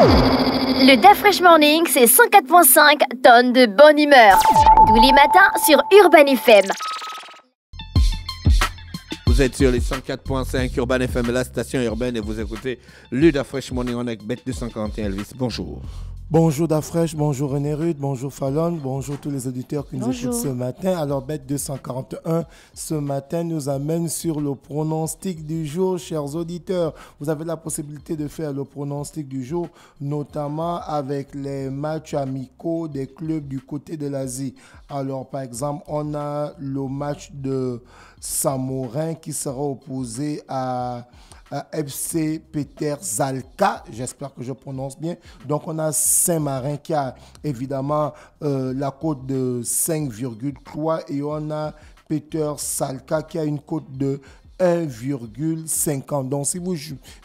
Le DaFresh Morning, c'est 104.5 tonnes de bonne humeur. Tous les matins sur Urban FM. Vous êtes sur les 104.5 Urban FM, la station urbaine, et vous écoutez le DaFresh Morning On avec Bête 241 Elvis. Bonjour. Bonjour DaFresh, bonjour René Rude, bonjour Fallon, bonjour tous les auditeurs qui nous écoutent ce matin. Alors Bête 241, ce matin nous amène sur le pronostic du jour, chers auditeurs. Vous avez la possibilité de faire le pronostic du jour, notamment avec les matchs amicaux des clubs du côté de l'Asie. Alors par exemple, on a le match de Samorin qui sera opposé à FC Peter Zalka, j'espère que je prononce bien. Donc on a Saint-Marin qui a évidemment la cote de 5,3 et on a Peter Zalka qui a une cote de 1,50. Donc, si vous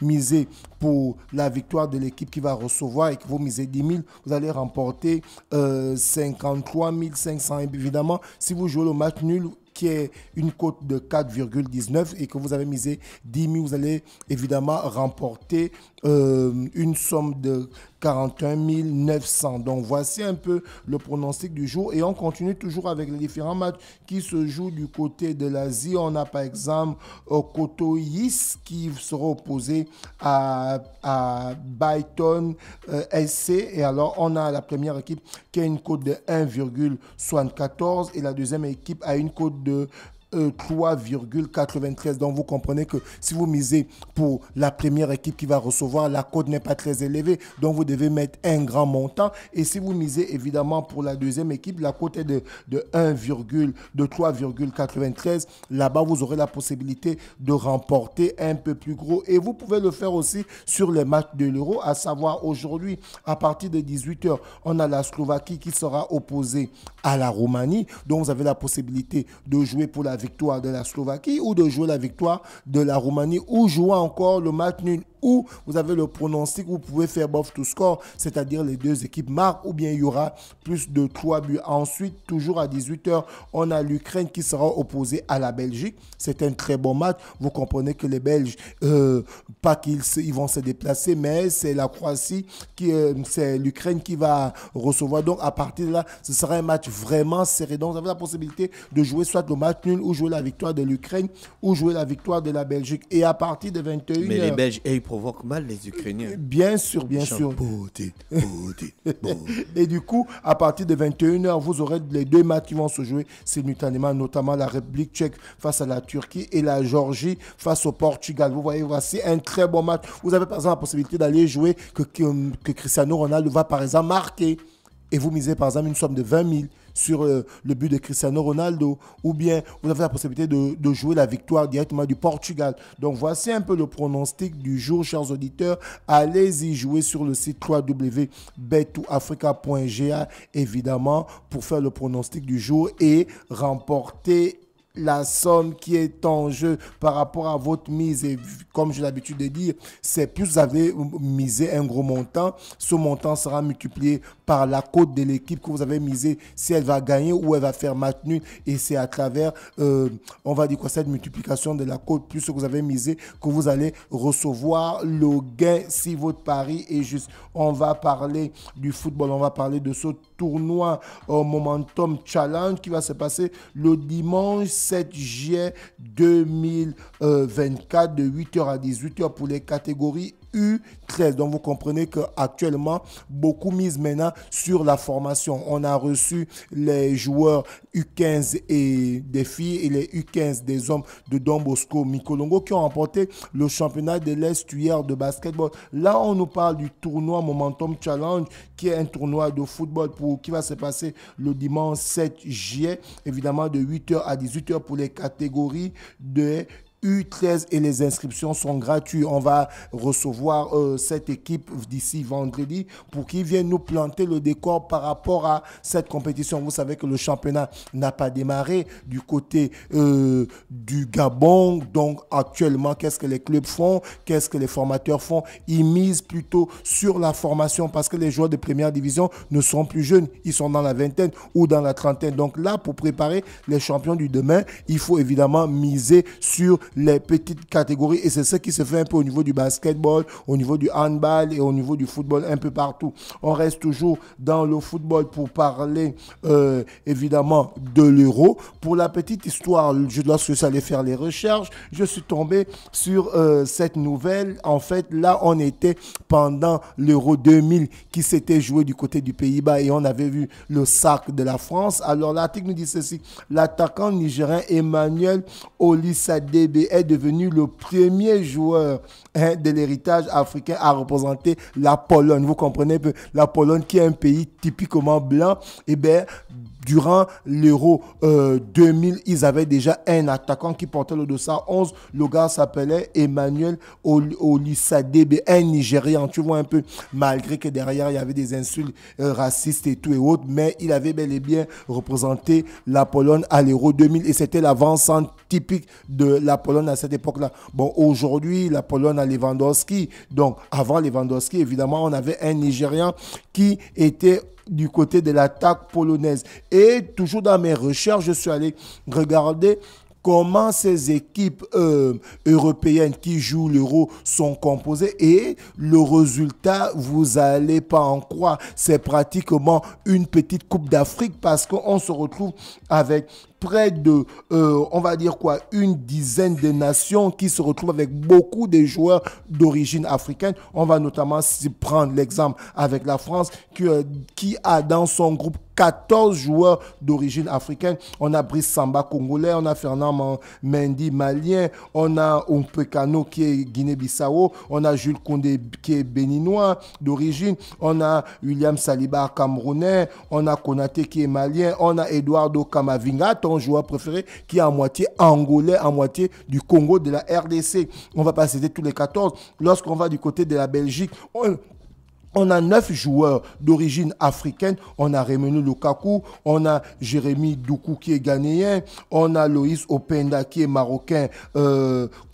misez pour la victoire de l'équipe qui va recevoir et que vous misez 10 000, vous allez remporter 53 500. Évidemment, si vous jouez le match nul, qui est une cote de 4,19 et que vous avez misé 10 000, vous allez évidemment remporter une somme de 41 900. Donc voici un peu le pronostic du jour et on continue toujours avec les différents matchs qui se jouent du côté de l'Asie. On a par exemple Kotoïs qui sera opposé à Byton SC et alors on a la première équipe qui a une cote de 1,74 et la deuxième équipe a une cote de 3,93. Donc vous comprenez que si vous misez pour la première équipe qui va recevoir, la cote n'est pas très élevée, donc vous devez mettre un grand montant. Et si vous misez évidemment pour la deuxième équipe, la cote est de 3,93. Là-bas vous aurez la possibilité de remporter un peu plus gros et vous pouvez le faire aussi sur les matchs de l'Euro, à savoir aujourd'hui à partir de 18h on a la Slovaquie qui sera opposée à la Roumanie, donc vous avez la possibilité de jouer pour la victoire de la Slovaquie ou de jouer la victoire de la Roumanie ou jouer encore le match nul ou vous avez le pronostic, vous pouvez faire both to score, c'est-à-dire les deux équipes marquent ou bien il y aura plus de 3 buts. Ensuite, toujours à 18h, on a l'Ukraine qui sera opposée à la Belgique. C'est un très bon match. Vous comprenez que les Belges, pas qu'ils vont se déplacer, mais c'est la Croatie, c'est l'Ukraine qui va recevoir. Donc à partir de là, ce sera un match vraiment serré. Donc vous avez la possibilité de jouer soit le match nul ou jouer la victoire de l'Ukraine ou jouer la victoire de la Belgique. Et à partir de 21h... Mais les Belges, ils provoquent mal les Ukrainiens. Bien sûr, bien sûr. Et du coup, à partir de 21h, vous aurez les deux matchs qui vont se jouer simultanément, notamment la République tchèque face à la Turquie et la Géorgie face au Portugal. Vous voyez, voici un très bon match. Vous avez par exemple la possibilité d'aller jouer que Cristiano Ronaldo va par exemple marquer. Et vous misez par exemple une somme de 20 000 sur le but de Cristiano Ronaldo, ou bien vous avez la possibilité de jouer la victoire directement du Portugal. Donc voici un peu le pronostic du jour, chers auditeurs. Allez-y jouer sur le site www.bet2africa.ga évidemment pour faire le pronostic du jour et remporter la somme qui est en jeu par rapport à votre mise. Et comme j'ai l'habitude de dire, c'est plus vous avez misé un gros montant, ce montant sera multiplié par la cote de l'équipe que vous avez misé, si elle va gagner ou elle va faire match nul. Et c'est à travers, on va dire quoi, cette multiplication de la cote plus ce que vous avez misé que vous allez recevoir le gain si votre pari est juste. On va parler du football, on va parler de ce tournoi Momentum Challenge qui va se passer le dimanche 7 juillet 2024 de 8h à 18h pour les catégories U13. Donc vous comprenez qu'actuellement, beaucoup misent maintenant sur la formation. On a reçu les joueurs U15 et des filles et les U15 des hommes de Don Bosco Mikolongo qui ont remporté le championnat de l'Est hier de basketball. Là, on nous parle du tournoi Momentum Challenge qui est un tournoi de football qui va se passer le dimanche 7 juillet, évidemment de 8h à 18h pour les catégories de U13 et les inscriptions sont gratuites. On va recevoir cette équipe d'ici vendredi pour qu'ils viennent nous planter le décor par rapport à cette compétition. Vous savez que le championnat n'a pas démarré du côté du Gabon. Donc actuellement, qu'est-ce que les clubs font? Qu'est-ce que les formateurs font? Ils misent plutôt sur la formation parce que les joueurs de première division ne sont plus jeunes. Ils sont dans la vingtaine ou dans la trentaine. Donc là, pour préparer les champions du demain, il faut évidemment miser sur les petites catégories et c'est ce qui se fait un peu au niveau du basketball, au niveau du handball et au niveau du football un peu partout. On reste toujours dans le football pour parler évidemment de l'Euro. Pour la petite histoire, lorsque je suis allé faire les recherches, je suis tombé sur cette nouvelle. En fait, là, on était pendant l'Euro 2000 qui s'était joué du côté du Pays-Bas et on avait vu le sac de la France. Alors, l'article nous dit ceci. L'attaquant nigérien Emmanuel Olisadebe est devenu le premier joueur de l'héritage africain à représenter la Pologne. Vous comprenez un peu, la Pologne qui est un pays typiquement blanc, et bien, durant l'Euro 2000, ils avaient déjà un attaquant qui portait le dossard 11. Le gars s'appelait Emmanuel Olisadebe, un Nigérian. Tu vois un peu, malgré que derrière, il y avait des insultes racistes et tout et autres, mais il avait bel et bien représenté la Pologne à l'Euro 2000 et c'était l'avant-centre typique de la Pologne à cette époque-là. Bon, aujourd'hui, la Pologne a Lewandowski. Donc, avant Lewandowski, évidemment, on avait un Nigérian qui était du côté de l'attaque polonaise. Et toujours dans mes recherches, je suis allé regarder comment ces équipes européennes qui jouent l'Euro sont composées et le résultat, vous allez pas en croire, c'est pratiquement une petite Coupe d'Afrique parce qu'on se retrouve avec près de, on va dire quoi, une dizaine de nations qui se retrouvent avec beaucoup de joueurs d'origine africaine. On va notamment prendre l'exemple avec la France qui a dans son groupe 14 joueurs d'origine africaine. On a Brice Samba congolais, on a Fernand Mendy malien, on a Ompekano qui est Guinée-Bissau, on a Jules Koundé qui est béninois d'origine, on a William Saliba camerounais, on a Konaté qui est malien, on a Eduardo Camavinga, ton joueur préféré, qui est à moitié angolais, à moitié du Congo, de la RDC. On va pas citer tous les 14. Lorsqu'on va du côté de la Belgique, on a 9 joueurs d'origine africaine. On a Remenu Lukaku, on a Jérémy Doukou qui est ghanéen, on a Loïs Openda qui est marocain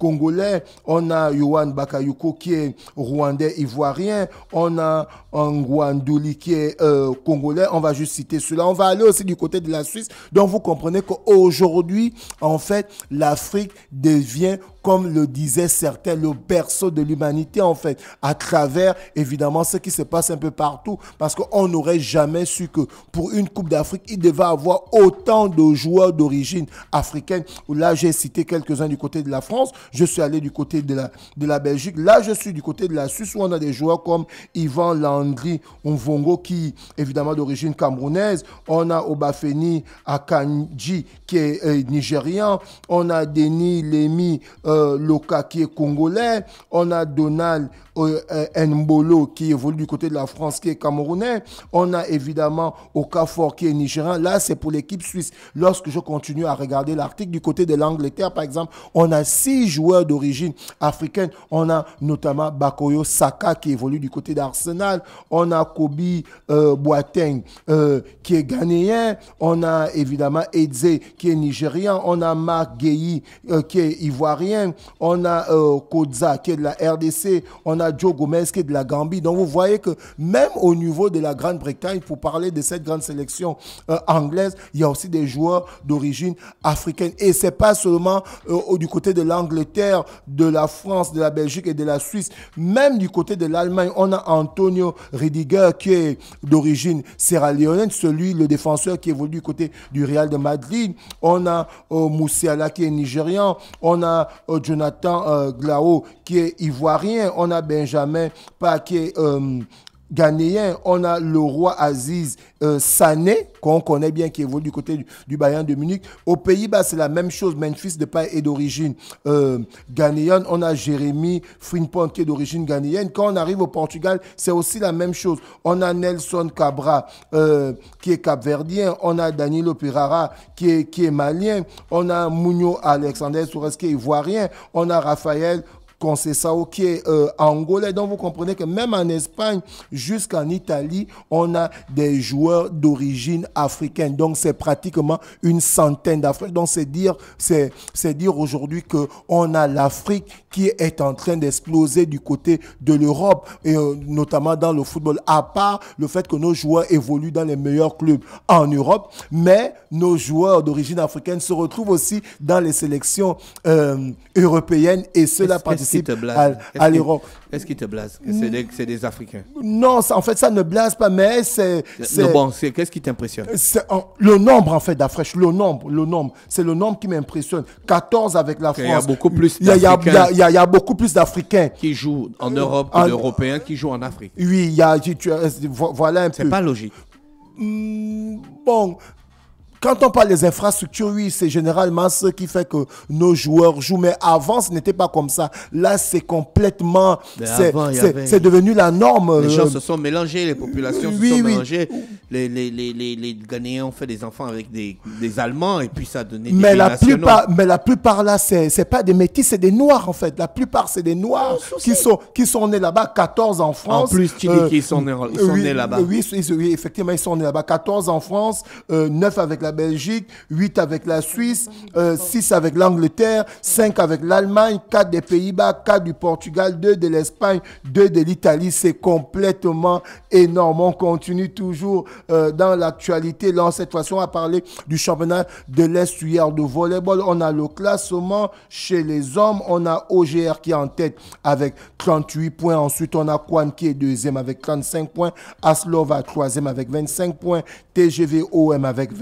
congolais, on a Yohan Bakayoko qui est rwandais ivoirien, on a Ngwandouli qui est congolais. On va juste citer cela. On va aller aussi du côté de la Suisse. Donc vous comprenez qu'aujourd'hui, en fait, l'Afrique devient, comme le disaient certains, le berceau de l'humanité, en fait, à travers, évidemment, ce qui se passe un peu partout, parce qu'on n'aurait jamais su que pour une Coupe d'Afrique, il devait avoir autant de joueurs d'origine africaine. Là, j'ai cité quelques-uns du côté de la France, je suis allé du côté de la Belgique, là, je suis du côté de la Suisse, où on a des joueurs comme Yvan Landry Mvongo, qui, évidemment, d'origine camerounaise, on a Obafemi Akanji, qui est nigérian, on a Denis Lemi Loka, qui est congolais, on a Donald Nbolo, qui évolue du côté de la France, qui est camerounais. On a évidemment Okafor, qui est nigérian. Là, c'est pour l'équipe suisse. Lorsque je continue à regarder l'article du côté de l'Angleterre, par exemple, on a 6 joueurs d'origine africaine. On a notamment Bakoyo Saka, qui évolue du côté d'Arsenal. On a Kobe Boateng, qui est ghanéen. On a évidemment Eze, qui est nigérian. On a Marc Gueyi, qui est ivoirien. On a Kodza, qui est de la RDC. On a Joe Gomez, qui est de la Gambie. Donc, vous voyez que même au niveau de la Grande-Bretagne, pour parler de cette grande sélection anglaise, il y a aussi des joueurs d'origine africaine. Et c'est pas seulement du côté de l'Angleterre, de la France, de la Belgique et de la Suisse. Même du côté de l'Allemagne, on a Antonio Rüdiger, qui est d'origine sierra-léonaise, le défenseur qui évolue du côté du Real de Madrid. On a Moussiala, qui est nigérian. On a Jonathan Glao, qui est ivoirien. On a Benjamin Paquet, ghanéen. On a le roi Aziz Sané, qu'on connaît bien, qui évolue du côté du Bayern de Munich. Aux Pays-Bas, c'est la même chose. Memphis Depay est d'origine ghanéenne. On a Jérémy Frimpong, qui est d'origine ghanéenne. Quand on arrive au Portugal, c'est aussi la même chose. On a Nelson Cabra, qui est capverdien. On a Danilo Pereira, qui est malien. On a Muno Alexander Soares, qui est ivoirien. On a Raphaël Conceição qui est angolais. Donc vous comprenez que même en Espagne jusqu'en Italie, on a des joueurs d'origine africaine. Donc c'est pratiquement une centaine d'Africains. Donc c'est dire aujourd'hui que on a l'Afrique qui est en train d'exploser du côté de l'Europe, et notamment dans le football, à part le fait que nos joueurs évoluent dans les meilleurs clubs en Europe, mais nos joueurs d'origine africaine se retrouvent aussi dans les sélections européennes, et cela participe à l'Europe. Qu'est-ce qui te blase? C'est des Africains? Non, en fait, ça ne blase pas, mais c'est... Bon, qu'est-ce qui t'impressionne? Le nombre, en fait, d'Afriche. Le nombre. C'est le nombre qui m'impressionne. 14 avec la France. Il y a beaucoup plus d'Africains. Il y a beaucoup plus d'Africains qui jouent en Europe que d'Européens qui jouent en Afrique. Oui, voilà un peu. C'est pas logique. Bon... Quand on parle des infrastructures, oui, c'est généralement ce qui fait que nos joueurs jouent. Mais avant, ce n'était pas comme ça. Là, c'est complètement... C'est devenu la norme. Les gens se sont mélangés, les populations se sont mélangées. Les Ghanéens ont fait des enfants avec des Allemands, et puis ça a donné des nationaux. Mais la plupart, là, c'est pas des métis, c'est des Noirs, en fait. La plupart, c'est des Noirs qui sont nés là-bas, 14 en France. En plus, tu dis qu'ils sont nés là-bas. Oui, effectivement, ils sont nés là-bas. 14 en France, 9 avec la Belgique, 8 avec la Suisse, 6 avec l'Angleterre, 5 avec l'Allemagne, 4 des Pays-Bas, 4 du Portugal, 2 de l'Espagne, 2 de l'Italie. C'est complètement énorme. On continue toujours dans l'actualité. Là, cette fois-ci, on va parler du championnat de l'Est hier de volleyball. On a le classement chez les hommes. On a OGR qui est en tête avec 38 points. Ensuite, on a Kwan qui est deuxième avec 35 points. Aslova troisième avec 25 points. TGV OM avec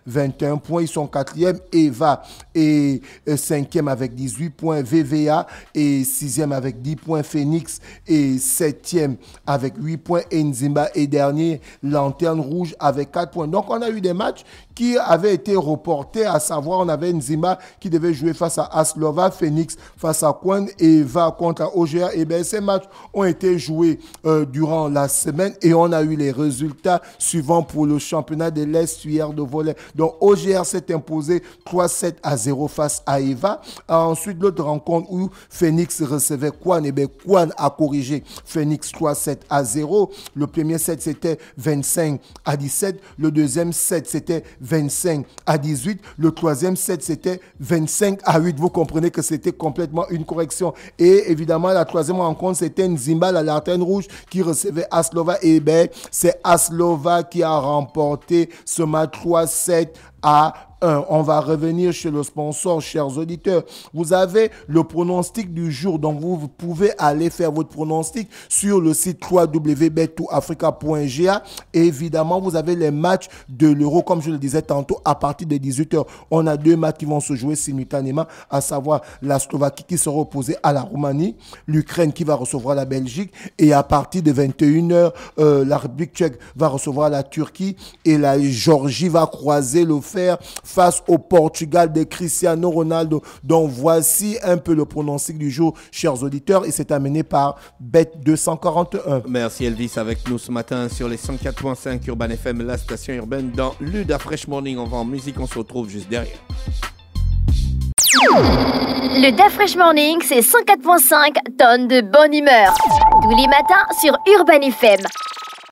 21 points. Ils sont quatrième. Eva est cinquième avec 18 points. VVA est sixième avec 10 points. Phoenix est septième avec 8 points. Et Nzimba est dernier, lanterne rouge avec 4 points. Donc, on a eu des matchs qui avaient été reportés, à savoir, on avait Nzimba qui devait jouer face à Aslova, Phoenix face à Kwan, et Eva contre OGR. Et bien, ces matchs ont été joués durant la semaine, et on a eu les résultats suivants pour le championnat de l'Est hier de volley. Donc, OGR s'est imposé 3-7-0 face à Eva. Ensuite, l'autre rencontre où Phoenix recevait Kwan, et bien, Kwan a corrigé Phoenix 3-7-0. Le premier set, c'était 25-17. Le deuxième set, c'était 25-18. Le troisième set, c'était 25-8. Vous comprenez que c'était complètement une correction. Et évidemment, la troisième rencontre, c'était Nzimba, la lanterne rouge, qui recevait Aslova. Et bien, c'est Aslova qui a remporté ce match 3-7-1. On va revenir chez le sponsor, chers auditeurs. Vous avez le pronostic du jour, donc vous pouvez aller faire votre pronostic sur le site www.bet2africa.ga. Et évidemment, vous avez les matchs de l'Euro, comme je le disais tantôt, à partir de 18h. On a 2 matchs qui vont se jouer simultanément, à savoir la Slovaquie qui sera opposée à la Roumanie, l'Ukraine qui va recevoir la Belgique, et à partir de 21h, la République tchèque va recevoir la Turquie, et la Géorgie va croiser le fer face au Portugal de Cristiano Ronaldo. Donc voici un peu le pronostic du jour, chers auditeurs, et c'est amené par Bet241. Merci Elvis avec nous ce matin sur les 104.5 Urban FM, la station urbaine dans Luda Fresh Morning. On va en musique, on se retrouve juste derrière. Le Da Fresh Morning, c'est 104.5 tonnes de bonne humeur. Tous les matins sur Urban FM.